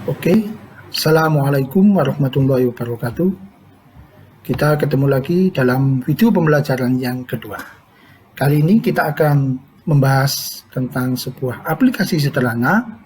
Oke, Assalamualaikum warahmatullahi wabarakatuh. Kita ketemu lagi dalam video pembelajaran yang kedua. Kali ini kita akan membahas tentang sebuah aplikasi sederhana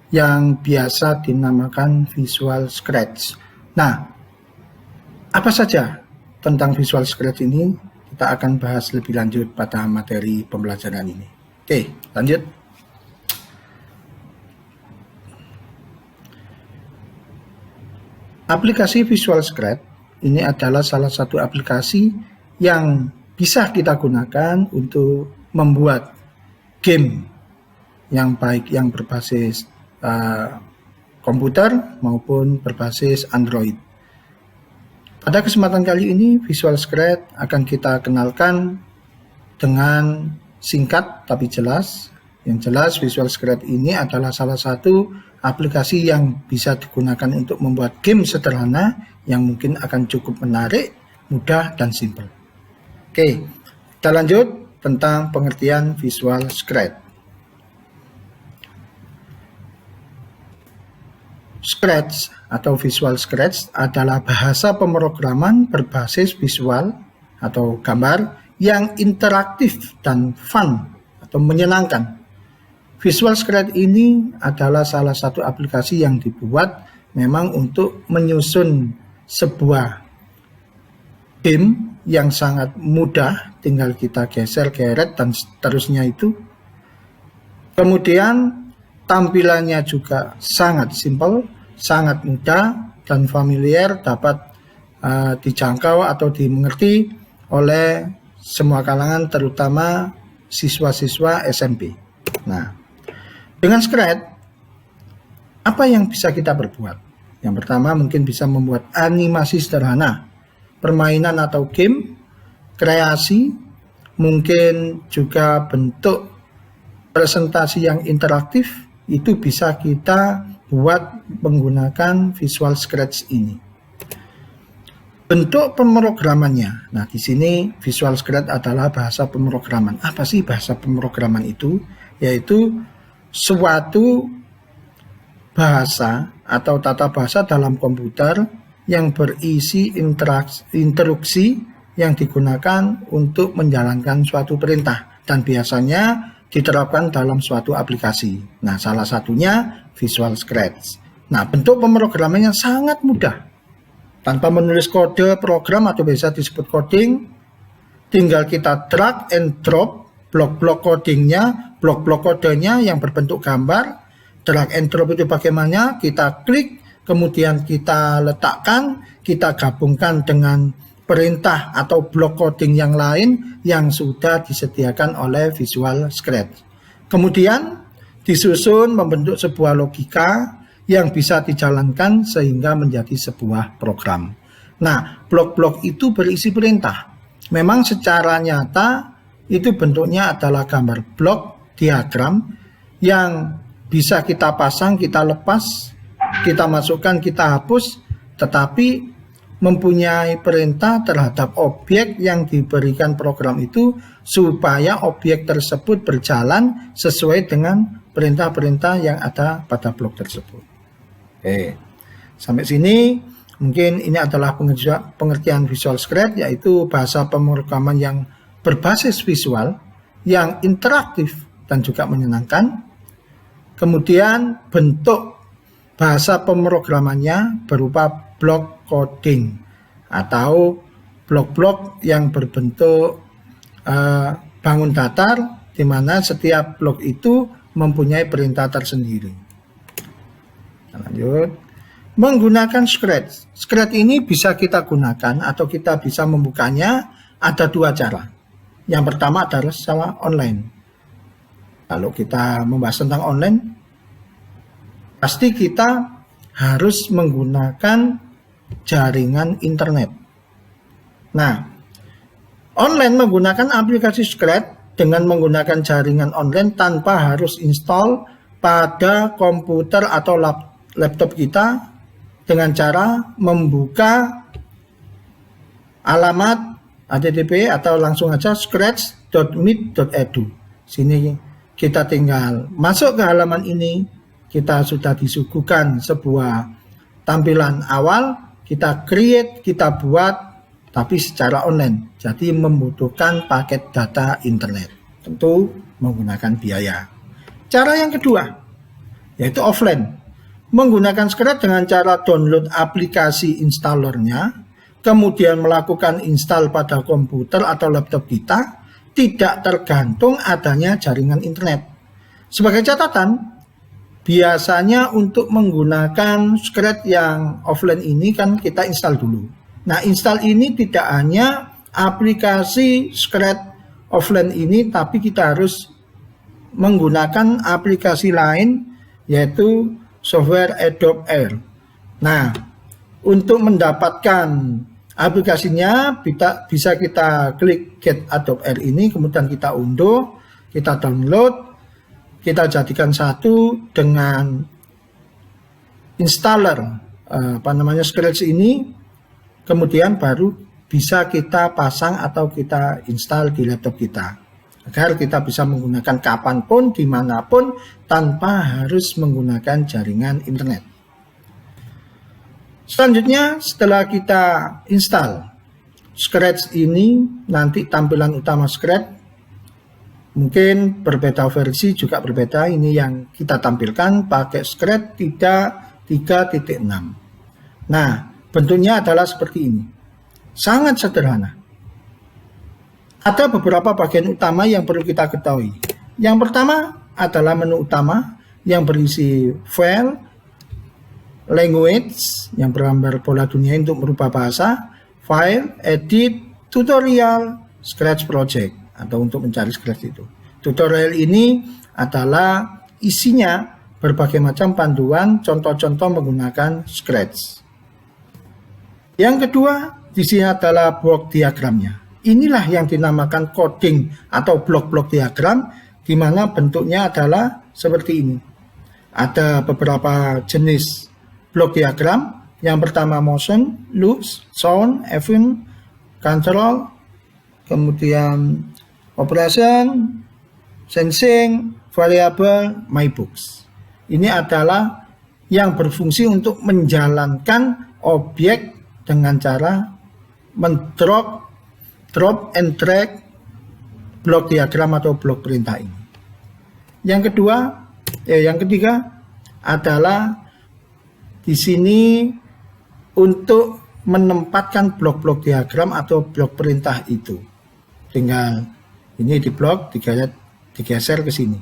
yang biasa dinamakan Visual Scratch. Nah, apa saja tentang Visual Scratch ini? Kita akan bahas lebih lanjut pada materi pembelajaran ini. Oke, lanjut. Aplikasi Visual Scratch ini adalah salah satu aplikasi yang bisa kita gunakan untuk membuat game yang baik yang berbasis komputer maupun berbasis Android. Pada kesempatan kali ini Visual Scratch akan kita kenalkan dengan singkat tapi jelas. Yang jelas Visual Scratch ini adalah salah satu aplikasi yang bisa digunakan untuk membuat game sederhana yang mungkin akan cukup menarik, mudah, dan simpel. Oke, kita lanjut tentang pengertian Visual Scratch. Scratch atau Visual Scratch adalah bahasa pemrograman berbasis visual atau gambar yang interaktif dan fun atau menyenangkan. Visual Scratch ini adalah salah satu aplikasi yang dibuat memang untuk menyusun sebuah game yang sangat mudah, tinggal kita geser, geret, dan seterusnya itu. Kemudian tampilannya juga sangat simpel, sangat mudah, dan familiar, dapat dijangkau atau dimengerti oleh semua kalangan, terutama siswa-siswa SMP. Nah, dengan Scratch, apa yang bisa kita perbuat? Yang pertama mungkin bisa membuat animasi sederhana, permainan atau game, kreasi, mungkin juga bentuk presentasi yang interaktif, itu bisa kita buat menggunakan Visual Scratch ini. Bentuk pemrogramannya. Nah, di sini Visual Scratch adalah bahasa pemrograman. Apa sih bahasa pemrograman itu? Yaitu suatu bahasa atau tata bahasa dalam komputer yang berisi instruksi yang digunakan untuk menjalankan suatu perintah dan biasanya diterapkan dalam suatu aplikasi. Nah, salah satunya Visual Scratch. Nah, bentuk pemrogramannya sangat mudah. Tanpa menulis kode program atau biasa disebut coding, tinggal kita drag and drop blok-blok codingnya, blok-blok kodenya yang berbentuk gambar. Drag and drop itu bagaimana? Kita klik, kemudian kita letakkan, kita gabungkan dengan perintah atau blok coding yang lain yang sudah disediakan oleh Visual Scratch. Kemudian disusun membentuk sebuah logika yang bisa dijalankan sehingga menjadi sebuah program. Nah, blok-blok itu berisi perintah. Memang secara nyata itu bentuknya adalah gambar blok diagram yang bisa kita pasang, kita lepas, kita masukkan, kita hapus, tetapi mempunyai perintah terhadap objek yang diberikan program itu supaya objek tersebut berjalan sesuai dengan perintah-perintah yang ada pada blok tersebut. Oke, sampai sini mungkin ini adalah pengertian Visual Scratch, yaitu bahasa pemrograman yang berbasis visual, yang interaktif dan juga menyenangkan. Kemudian bentuk bahasa pemrogramannya berupa blok coding atau blok-blok yang berbentuk bangun datar, di mana setiap blok itu mempunyai perintah tersendiri. Lanjut, menggunakan Scratch. Scratch ini bisa kita gunakan atau kita bisa membukanya ada dua cara. Yang pertama adalah secara online. Kalau kita membahas tentang online, pasti kita harus menggunakan jaringan internet. Nah, online menggunakan aplikasi Scratch dengan menggunakan jaringan online tanpa harus install pada komputer atau laptop kita dengan cara membuka alamat http atau langsung aja scratch.meet.edu. Sini kita tinggal masuk ke halaman ini, kita sudah disuguhkan sebuah tampilan awal, kita create, kita buat, tapi secara online. Jadi membutuhkan paket data internet. Tentu menggunakan biaya. Cara yang kedua, yaitu offline. Menggunakan Scratch dengan cara download aplikasi installernya, kemudian melakukan install pada komputer atau laptop kita, tidak tergantung adanya jaringan internet. Sebagai catatan, biasanya untuk menggunakan Scratch yang offline ini kan kita install dulu. Nah, install ini tidak hanya aplikasi Scratch offline ini, tapi kita harus menggunakan aplikasi lain, yaitu software Adobe Air. Nah, untuk mendapatkan aplikasinya bisa kita klik Get Adobe Air ini, kemudian kita unduh, kita download, kita jadikan satu dengan installer Scratch ini, kemudian baru bisa kita pasang atau kita install di laptop kita, agar kita bisa menggunakan kapanpun, dimanapun, tanpa harus menggunakan jaringan internet. Selanjutnya, setelah kita install Scratch ini, nanti tampilan utama Scratch mungkin berbeda versi, juga berbeda. Ini yang kita tampilkan pakai Scratch 3.6. Nah, bentuknya adalah seperti ini. Sangat sederhana. Ada beberapa bagian utama yang perlu kita ketahui. Yang pertama adalah menu utama yang berisi file, language yang bergambar bola dunia untuk merubah bahasa, file, edit, tutorial, Scratch project atau untuk mencari Scratch itu. Tutorial ini adalah isinya berbagai macam panduan contoh-contoh menggunakan Scratch. Yang kedua, di sini adalah blok diagramnya. Inilah yang dinamakan coding atau blok-blok diagram, di mana bentuknya adalah seperti ini. Ada beberapa jenis blok diagram. Yang pertama motion, looks, sound, event, control, kemudian operation, sensing, variable, my books. Ini adalah yang berfungsi untuk menjalankan objek dengan cara drop and drag blok diagram atau blok perintah ini. Yang ketiga adalah di sini untuk menempatkan blok-blok diagram atau blok perintah itu. Tinggal ini di blok digeser ke sini.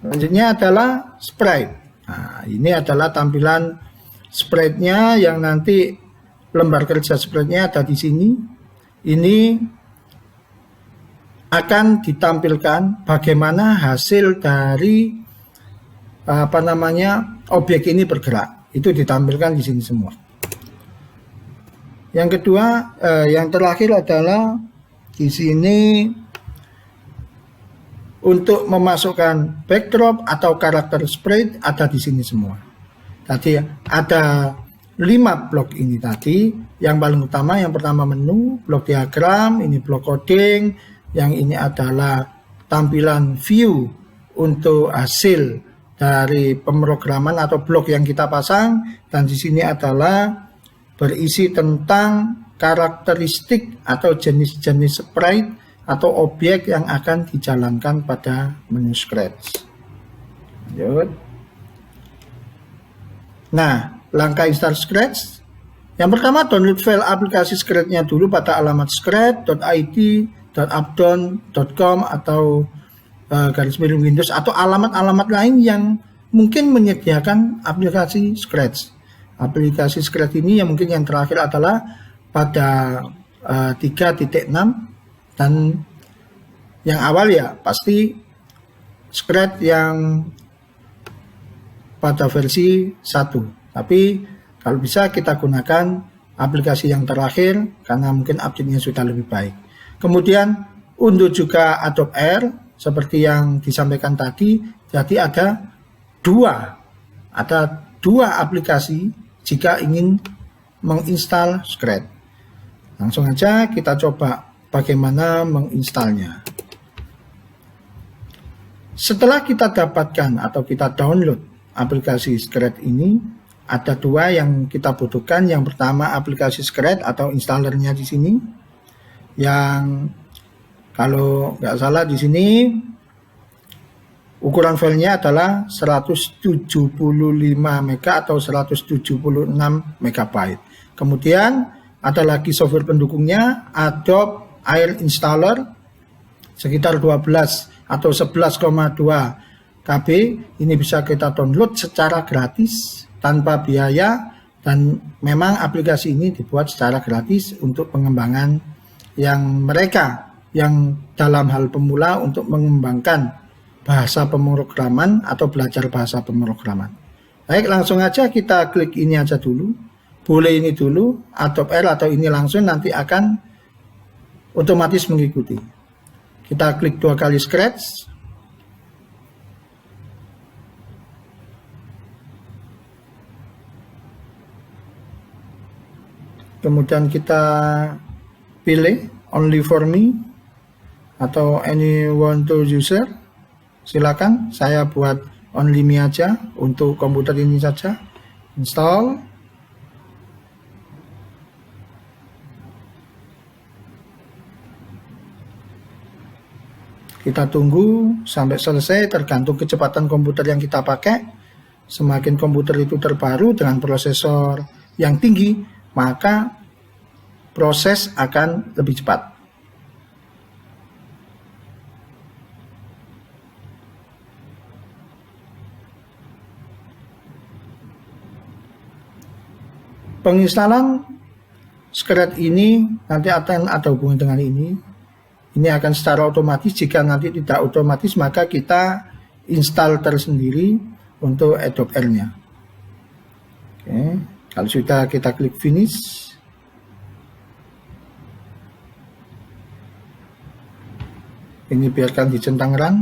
Selanjutnya adalah sprite. Nah, ini adalah tampilan sprite-nya yang nanti lembar kerja sprite-nya ada di sini. Ini akan ditampilkan bagaimana hasil dari objek ini bergerak. Itu ditampilkan di sini semua. Yang kedua, yang terakhir adalah di sini untuk memasukkan backdrop atau karakter sprite ada di sini semua. Tadi ada 5 blok ini tadi. Yang paling utama, yang pertama menu, blok diagram, ini blok coding, yang ini adalah tampilan view untuk hasil dari pemrograman atau blok yang kita pasang, dan di sini adalah berisi tentang karakteristik atau jenis-jenis sprite atau objek yang akan dijalankan pada menu Scratch. Lanjut. Nah, langkah install Scratch. Yang pertama, download file aplikasi Scratch-nya dulu pada alamat scratch.it.updown.com atau garis miring Windows atau alamat-alamat lain yang mungkin menyediakan aplikasi Scratch. Aplikasi Scratch ini yang mungkin yang terakhir adalah pada 3.6, dan yang awal ya pasti Scratch yang pada versi 1. Tapi kalau bisa kita gunakan aplikasi yang terakhir karena mungkin update-nya sudah lebih baik. Kemudian unduh juga Adobe Air seperti yang disampaikan tadi. Jadi ada dua aplikasi jika ingin menginstal Scratch. Langsung aja kita coba bagaimana menginstalnya. Setelah kita dapatkan atau kita download aplikasi Scred ini, ada dua yang kita butuhkan. Yang pertama aplikasi Scred atau installernya di sini. Yang kalau nggak salah di sini ukuran filenya adalah 175 MB atau 176 MB. Kemudian ada lagi software pendukungnya, Adobe Air Installer, sekitar 12 atau 11,2 KB. Ini bisa kita download secara gratis tanpa biaya, dan memang aplikasi ini dibuat secara gratis untuk pengembangan yang mereka yang dalam hal pemula untuk mengembangkan bahasa pemrograman atau belajar bahasa pemrograman. Baik, langsung aja kita klik ini aja dulu. Boleh ini dulu, Adobe Air atau ini langsung, nanti akan otomatis mengikuti. Kita klik 2 kali Scratch. Kemudian kita pilih Only for Me atau Anyone to User. Silakan, saya buat Only Me aja untuk komputer ini saja. Install. Kita tunggu sampai selesai, tergantung kecepatan komputer yang kita pakai. Semakin komputer itu terbaru dengan prosesor yang tinggi, maka proses akan lebih cepat. Penginstalan Scred ini nanti akan ada hubungan dengan ini. Ini akan secara otomatis. Jika nanti tidak otomatis, maka kita install tersendiri untuk Adobe Air-nya. Oke, kalau sudah kita klik finish. Ini biarkan dicentang run.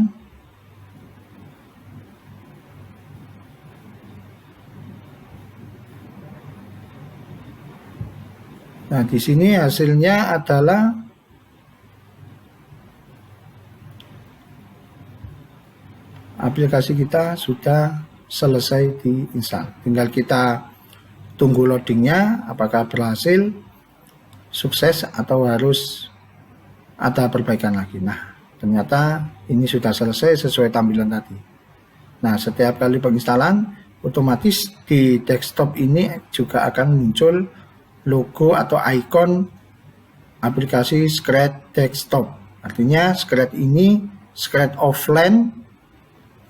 Nah, di sini hasilnya adalah aplikasi kita sudah selesai diinstal. Tinggal kita tunggu loadingnya, apakah berhasil, sukses, atau harus ada perbaikan lagi. Nah, ternyata ini sudah selesai sesuai tampilan tadi. Nah, setiap kali penginstalan, otomatis di desktop ini juga akan muncul logo atau ikon aplikasi Scred Desktop. Artinya Scred ini Scred offline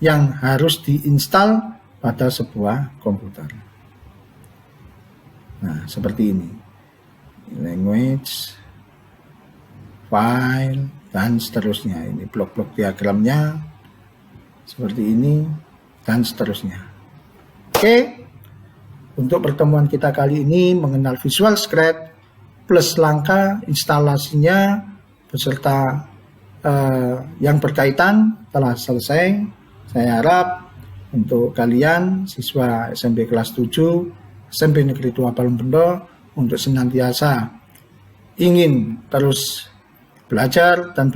yang harus diinstal pada sebuah komputer. Nah, seperti ini. Language, file, dan seterusnya. Ini blok-blok diagramnya seperti ini, dan seterusnya. Oke, untuk pertemuan kita kali ini mengenal Visual Scred plus langkah instalasinya beserta yang berkaitan telah selesai. Saya harap untuk kalian siswa SMP kelas 7 SMP Negeri 2 Palumpendo untuk senantiasa ingin terus belajar dan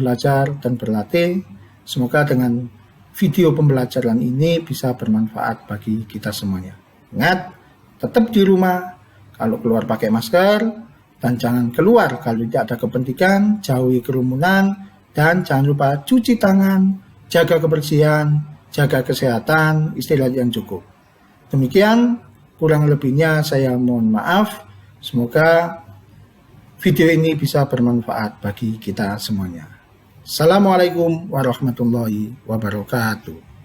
berlatih. Semoga dengan video pembelajaran ini bisa bermanfaat bagi kita semuanya. Ingat, tetap di rumah, kalau keluar pakai masker, dan jangan keluar kalau tidak ada kepentingan, jauhi kerumunan, dan jangan lupa cuci tangan, jaga kebersihan, jaga kesehatan, istirahat yang cukup. Demikian, kurang lebihnya saya mohon maaf. Semoga video ini bisa bermanfaat bagi kita semuanya. Assalamualaikum warahmatullahi wabarakatuh.